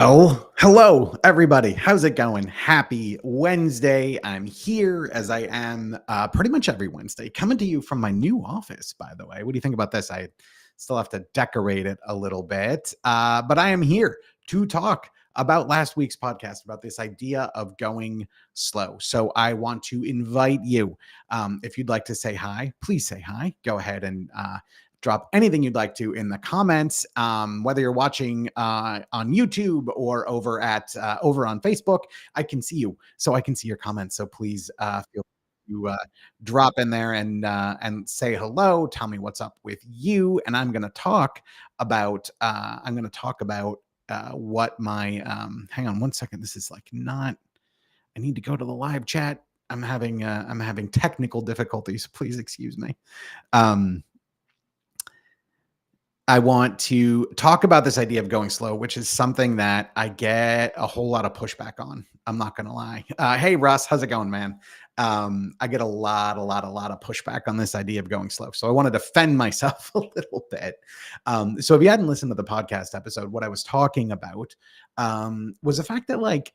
Oh, hello, everybody. How's it going? Happy Wednesday. I'm here as I am pretty much every Wednesday, coming to you from my new office, by the way. What do you think about this? I still have to decorate it a little bit, but I am here to talk about last week's podcast about this idea of going slow. So I want to invite you, if you'd like to say hi, please say hi. Go ahead and drop anything you'd like to in the comments, whether you're watching on YouTube or over on Facebook. I can see you, so I can see your comments. So please feel to drop in there and say hello. Tell me what's up with you, and I'm going to talk about what my hang on one second. This is like not. I need to go to the live chat. I'm having technical difficulties. Please excuse me. Um, I want to talk about this idea of going slow, which is something that I get a whole lot of pushback on. I'm not going to lie. Hey, Russ, how's it going, man? I get a lot of pushback on this idea of going slow. So I want to defend myself a little bit. So if you hadn't listened to the podcast episode, what I was talking about was the fact that, like,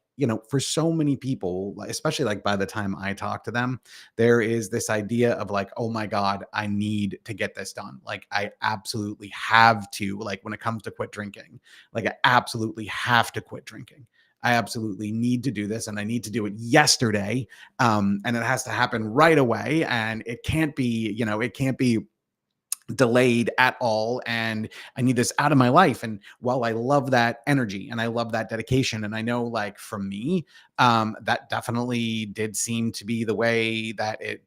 for so many people, especially like by the time I talk to them, there is this idea of like, oh my God, I need to get this done. Like, I absolutely have to, like, when it comes to quit drinking, like, I absolutely have to quit drinking. I absolutely need to do this and I need to do it yesterday. And it has to happen right away. And it can't be delayed at all, and I need this out of my life. And while I love that energy and I love that dedication, and I know, like, for me, that definitely did seem to be the way that it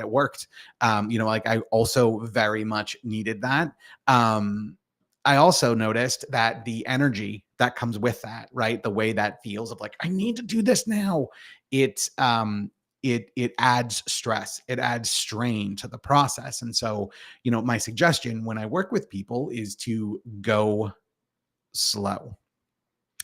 worked. Like, I also very much needed that. I also noticed that the energy that comes with that, right, the way that feels of like, I need to do this now, it adds stress, it adds strain to the process. And so, my suggestion when I work with people is to go slow.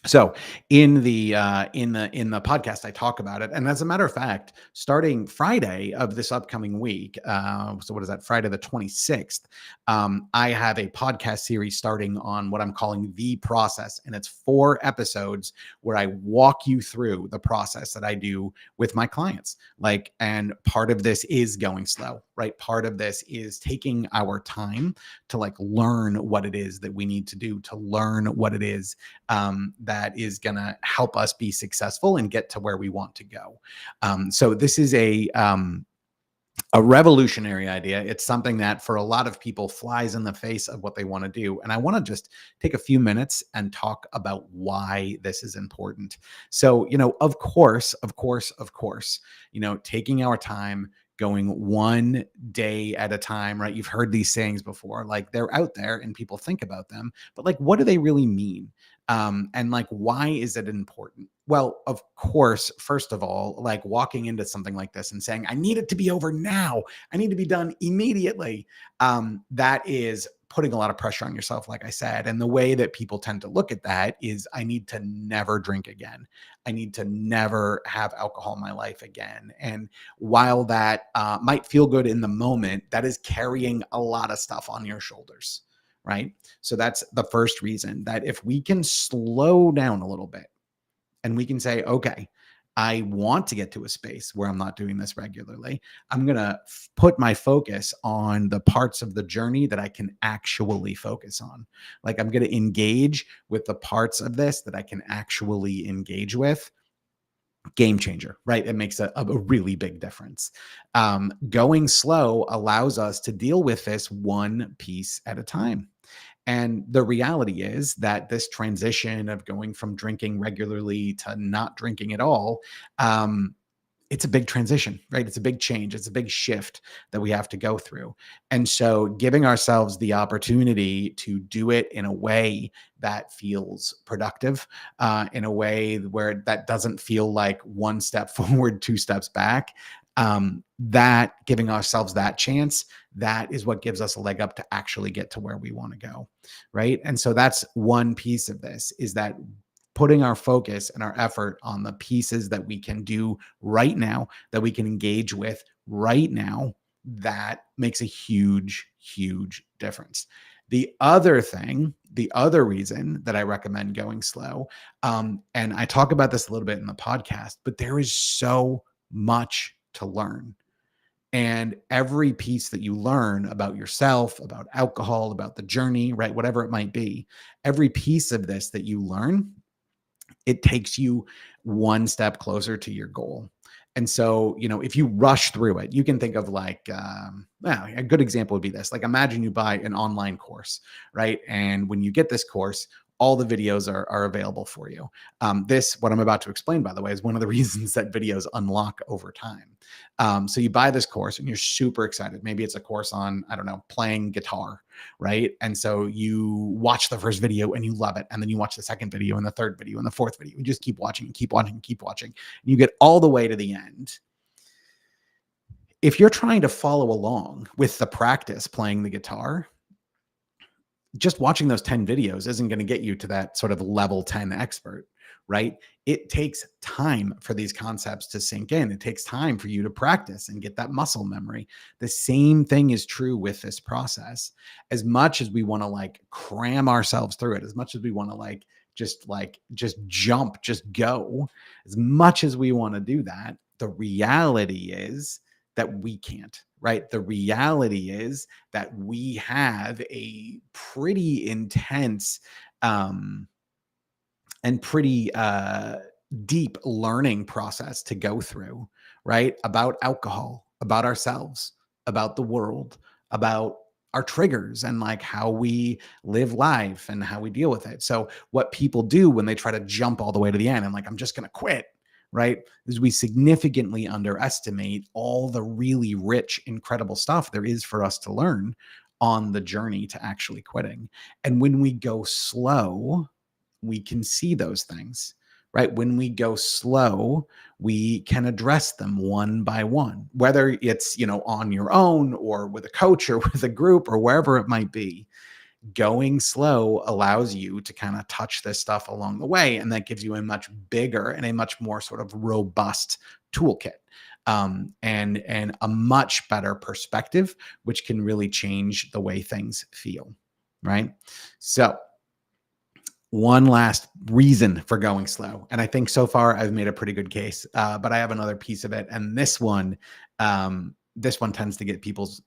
So in the podcast, I talk about it, and as a matter of fact, starting Friday of this upcoming week, so what is that? Friday the 26th. I have a podcast series starting on what I'm calling the process, and it's 4 episodes where I walk you through the process that I do with my clients. Like, and part of this is going slow, right? Part of this is taking our time to, like, learn what it is that we need to do, to learn what it is that is going to help us be successful and get to where we want to go. So this is a revolutionary idea. It's something that for a lot of people flies in the face of what they want to do. And I want to just take a few minutes and talk about why this is important. So, of course, taking our time, going one day at a time, right? You've heard these sayings before, like, they're out there and people think about them, but, like, what do they really mean? And, like, why is it important? Well, of course, first of all, like, walking into something like this and saying, I need it to be over now, I need to be done immediately. That is putting a lot of pressure on yourself, like I said. And the way that people tend to look at that is, I need to never drink again. I need to never have alcohol in my life again. And while that might feel good in the moment, that is carrying a lot of stuff on your shoulders, right? So that's the first reason, that if we can slow down a little bit and we can say, okay, I want to get to a space where I'm not doing this regularly. I'm going to put my focus on the parts of the journey that I can actually focus on. Like, I'm going to engage with the parts of this that I can actually engage with. Game changer, right? It makes a really big difference. Going slow allows us to deal with this one piece at a time. And the reality is that this transition of going from drinking regularly to not drinking at all, it's a big transition, right? It's a big change. It's a big shift that we have to go through. And so giving ourselves the opportunity to do it in a way that feels productive, in a way where that doesn't feel like one step forward, 2 steps back, that giving ourselves that chance, that is what gives us a leg up to actually get to where we want to go. Right. And so that's one piece of this, is that putting our focus and our effort on the pieces that we can do right now, that we can engage with right now, that makes a huge difference. The other reason that I recommend going slow, and I talk about this a little bit in the podcast, but there is so much to learn. And every piece that you learn about yourself, about alcohol, about the journey, right? Whatever it might be, every piece of this that you learn, it takes you one step closer to your goal. And so, if you rush through it, you can think of like, well, a good example would be this. Like, imagine you buy an online course, right? And when you get this course, all the videos are available for you. What I'm about to explain, by the way, is one of the reasons that videos unlock over time. So you buy this course and you're super excited. Maybe it's a course on, I don't know, playing guitar, right? And so you watch the first video and you love it. And then you watch the second video and the third video and the fourth video. You just keep watching and keep watching and keep watching. And you get all the way to the end. If you're trying to follow along with the practice playing the guitar, just watching those 10 videos isn't going to get you to that sort of level 10 expert, right? It takes time for these concepts to sink in. It takes time for you to practice and get that muscle memory. The same thing is true with this process. As much as we want to like cram ourselves through it, as much as we want to just jump, just go, as much as we want to do that, the reality is that we can't, right? The reality is that we have a pretty intense and pretty deep learning process to go through, right? About alcohol, about ourselves, about the world, about our triggers and like how we live life and how we deal with it. So what people do when they try to jump all the way to the end and like, I'm just going to quit, right? Is we significantly underestimate all the really rich, incredible stuff there is for us to learn on the journey to actually quitting. And when we go slow, we can see those things, right? When we go slow, we can address them one by one, whether it's, on your own or with a coach or with a group or wherever it might be. Going slow allows you to kind of touch this stuff along the way. And that gives you a much bigger and a much more sort of robust toolkit. And a much better perspective, which can really change the way things feel, right? So one last reason for going slow. And I think so far I've made a pretty good case, but I have another piece of it. And this one tends to get people's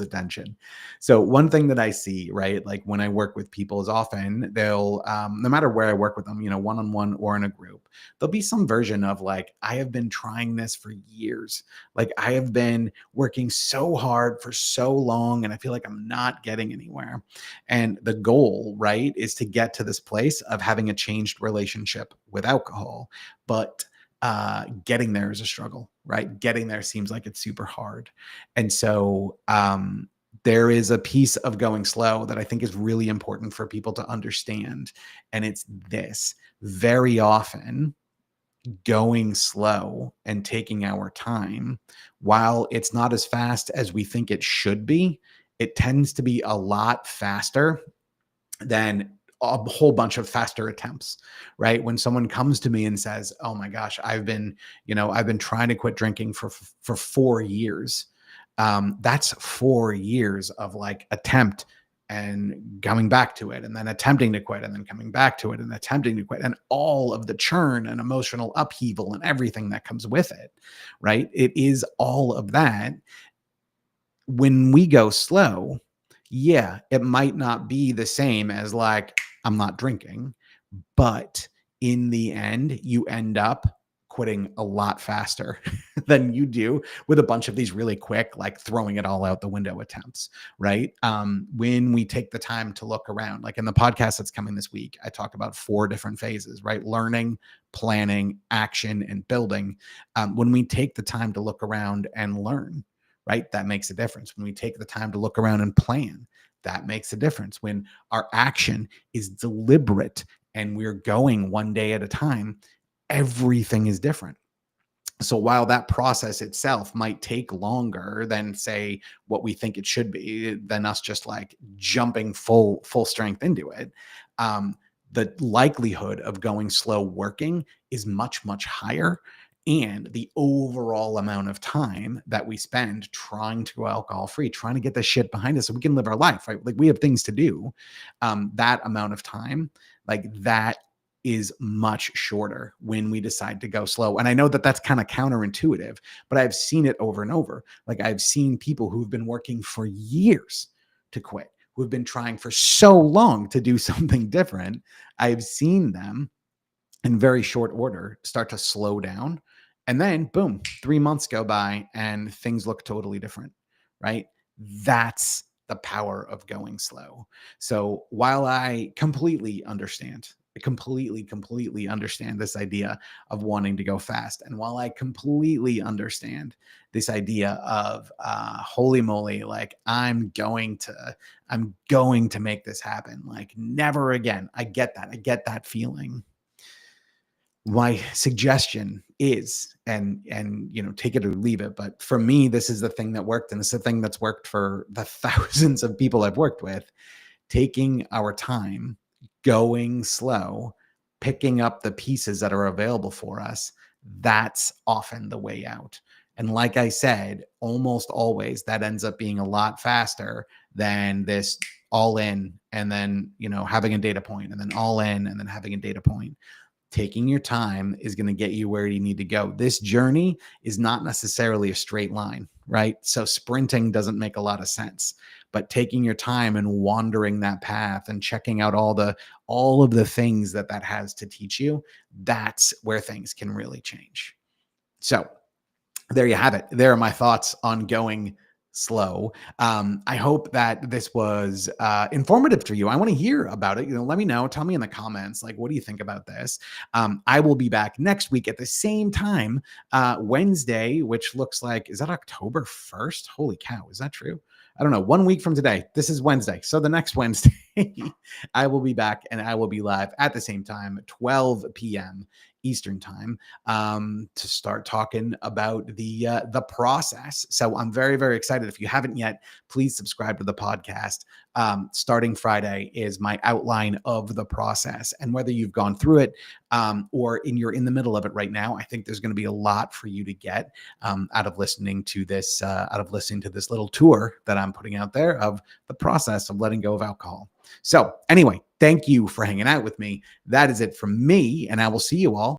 attention. So one thing that I see, right, like when I work with people is often they'll, no matter where I work with them, one-on-one or in a group, there'll be some version of like, I have been trying this for years. Like I have been working so hard for so long and I feel like I'm not getting anywhere. And the goal, right, is to get to this place of having a changed relationship with alcohol. But getting there is a struggle, right? Getting there seems like it's super hard. And so there is a piece of going slow that I think is really important for people to understand. And it's this: very often going slow and taking our time, while it's not as fast as we think it should be, it tends to be a lot faster than a whole bunch of faster attempts, right? When someone comes to me and says, "Oh my gosh, I've been trying to quit drinking for 4 years." That's 4 years of like attempt and coming back to it and then attempting to quit and then coming back to it and attempting to quit and all of the churn and emotional upheaval and everything that comes with it, right? It is all of that. When we go slow, yeah, it might not be the same as like, I'm not drinking, but in the end, you end up quitting a lot faster than you do with a bunch of these really quick, like throwing it all out the window attempts, right? When we take the time to look around, like in the podcast that's coming this week, I talk about 4 different phases, right? Learning, planning, action, and building. When we take the time to look around and learn, right? That makes a difference. When we take the time to look around and plan, that makes a difference. When our action is deliberate and we're going one day at a time, everything is different. So while that process itself might take longer than, say, what we think it should be, than us just like jumping full strength into it, the likelihood of going slow working is much, much higher. and the overall amount of time that we spend trying to go alcohol free, trying to get this shit behind us so we can live our life, right? Like we have things to do. That amount of time, like that is much shorter when we decide to go slow. And I know that that's kind of counterintuitive, but I've seen it over and over. Like I've seen people who've been working for years to quit, who've been trying for so long to do something different. I've seen them in very short order start to slow down. And then, boom, 3 months go by and things look totally different, right? That's the power of going slow. So while I completely understand this idea of wanting to go fast. And while I completely understand this idea of holy moly, like I'm going to make this happen. Like never again. I get that. I get that feeling. My suggestion is, and take it or leave it, but for me this is the thing that worked, and it's the thing that's worked for the thousands of people I've worked with. Taking our time, going slow, picking up the pieces that are available for us, that's often the way out. And like I said, almost always that ends up being a lot faster than this all in and then having a data point, and then all in and then having a data point. Taking your time is going to get you where you need to go. This journey is not necessarily a straight line, right? So sprinting doesn't make a lot of sense, but taking your time and wandering that path and checking out all of the things that has to teach you, that's where things can really change. So there you have it. There are my thoughts on going slow. I hope that this was informative for you. I want to hear about it. Let me know. Tell me in the comments, like, what do you think about this? I will be back next week at the same time, Wednesday, which looks like, is that October 1st? Holy cow. Is that true? I don't know. 1 week from today. This is Wednesday. So the next Wednesday, I will be back and I will be live at the same time, 12 p.m. Eastern time, to start talking about the process. So I'm very, very excited. If you haven't yet, please subscribe to the podcast. Starting Friday is my outline of the process, and whether you've gone through it or you're in the middle of it right now, I think there's going to be a lot for you to get out of listening to this little tour that I'm putting out there of the process of letting go of alcohol. So anyway, thank you for hanging out with me. That is it from me, and I will see you all